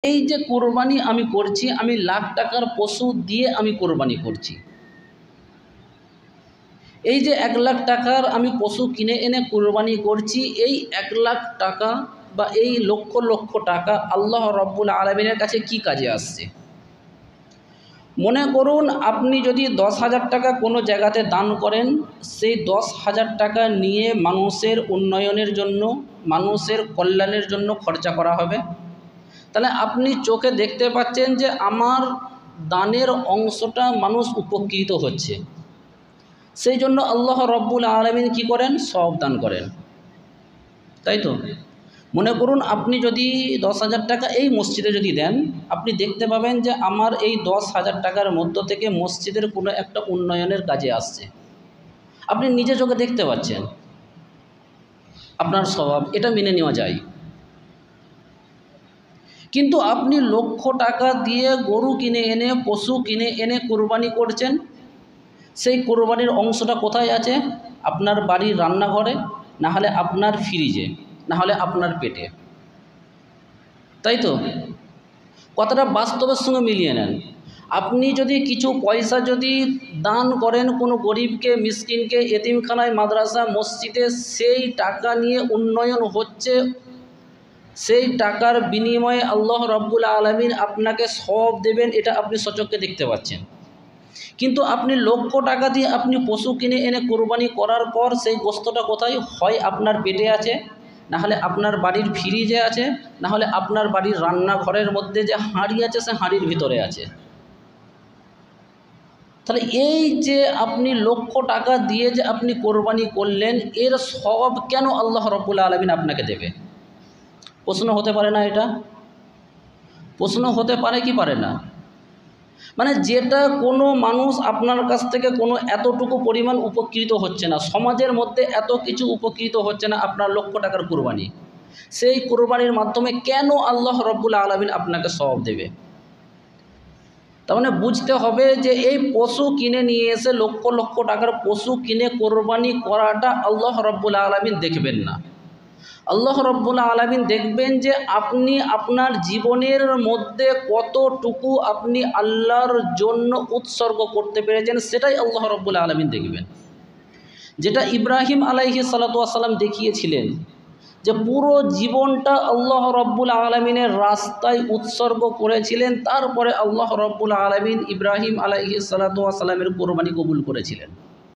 এই যে কোরবানি আমি করছি, আমি লাখ টাকার পশু দিয়ে আমি কোরবানি করছি। এই যে 1 লাখ টাকার আমি পশু কিনে এনে কোরবানি করছি, এই 1 লাখ টাকা বা এই লক্ষ লক্ষ টাকা আল্লাহ রব্বুল আলামিনের কাছে কি কাজে আসছে? মনে করুন আপনি যদি 10,000 টাকা কোনো জায়গাতে দান করেন, সেই 10,000 টাকা নিয়ে মানুষের উন্নয়নের জন্য, মানুষের কল্যাণের জন্য খরচা করা হবে। তাহলে আপনি চোখে দেখতে পাচ্ছেন যে আমার দানের অংশটা মানুষ উপকৃত হচ্ছে। সেই জন্য আল্লাহ রব্বুল আলামিন কি করেন? সওয়াব দান করেন, তাই তো? মনে করুন আপনি যদি 10,000 টাকা এই মসজিদে যদি দেন, আপনি দেখতে পাবেন যে আমার এই 10,000 টাকার মধ্য থেকে মসজিদের কোনো একটা উন্নয়নের কাজে আসছে। আপনি নিজে চোখে দেখতে পাচ্ছেন, আপনার সওয়াব, এটা মেনে নেওয়া যায়। কিন্তু আপনি লক্ষ টাকা দিয়ে গরু কিনে এনে, পশু কিনে এনে কোরবানি করছেন, সেই কোরবানির অংশটা কোথায় আছে? আপনার বাড়ির রান্নাঘরে, না হলে আপনার ফ্রিজে, না হলে আপনার পেটে, তাই তো? কথাটা বাস্তবের সঙ্গে মিলিয়ে নেন। আপনি যদি কিছু পয়সা যদি দান করেন কোনো গরিবকে, মিসকিনকে, এতিমখানায়, মাদ্রাসা, মসজিদে, সেই টাকা নিয়ে উন্নয়ন হচ্ছে, সেই টাকার বিনিময়ে আল্লাহ রব্বুল আলামিন আপনাকে সওয়াব দেবেন, এটা আপনি সচক্ষে দেখতে পাচ্ছেন। কিন্তু আপনি লক্ষ টাকা দিয়ে আপনি পশু কিনে এনে কোরবানি করার পর সেই গোশতটা কোথায়? হয় আপনার পেটে আছে, না হলে আপনার বাড়ির ফ্রিজে আছে, না হলে আপনার বাড়ির রান্নাঘরের মধ্যে যে হাঁড়ি আছে সে হাঁড়ির ভিতরে আছে। তাহলে এই যে আপনি লক্ষ টাকা দিয়ে যে আপনি কোরবানি করলেন, এর সওয়াব কেন আল্লাহ রব্বুল আলামিন আপনাকে দেবে? প্রশ্ন হতে পারে না এটা? প্রশ্ন হতে পারে কি পারে না? মানে যেটা কোনো মানুষ আপনার কাছ থেকে কোনো এতটুকু পরিমাণ উপকৃত হচ্ছে না, সমাজের মধ্যে এত কিছু উপকৃত হচ্ছে না আপনার লক্ষ টাকার কোরবানি, সেই কোরবানির মাধ্যমে কেন আল্লাহ রব্বুল আলামিন আপনাকে সওয়াব দেবে? তার মানে বুঝতে হবে যে এই পশু কিনে নিয়ে এসে, লক্ষ লক্ষ টাকার পশু কিনে কোরবানি করাটা আল্লাহ রব্বুল আলামিন দেখবেন না। আল্লাহ রব্বুল আলামিন দেখবেন যে আপনি আপনার জীবনের মধ্যে কতটুকু আপনি আল্লাহর জন্য উৎসর্গ করতে পেরেছেন, সেটাই আল্লাহ রব্বুল আলামিন দেখবেন। যেটা ইব্রাহিম আলাইহিস সালাতু ওয়াস সালাম দেখিয়েছিলেন, যে পুরো জীবনটা আল্লাহ রব্বুল আলামিনের রাস্তায় উৎসর্গ করেছিলেন, তারপরে আল্লাহ রব্বুল আলামিন ইব্রাহিম আলাইহিস সালাতু ওয়াস সালামের কোরবানি কবুল করেছিলেন।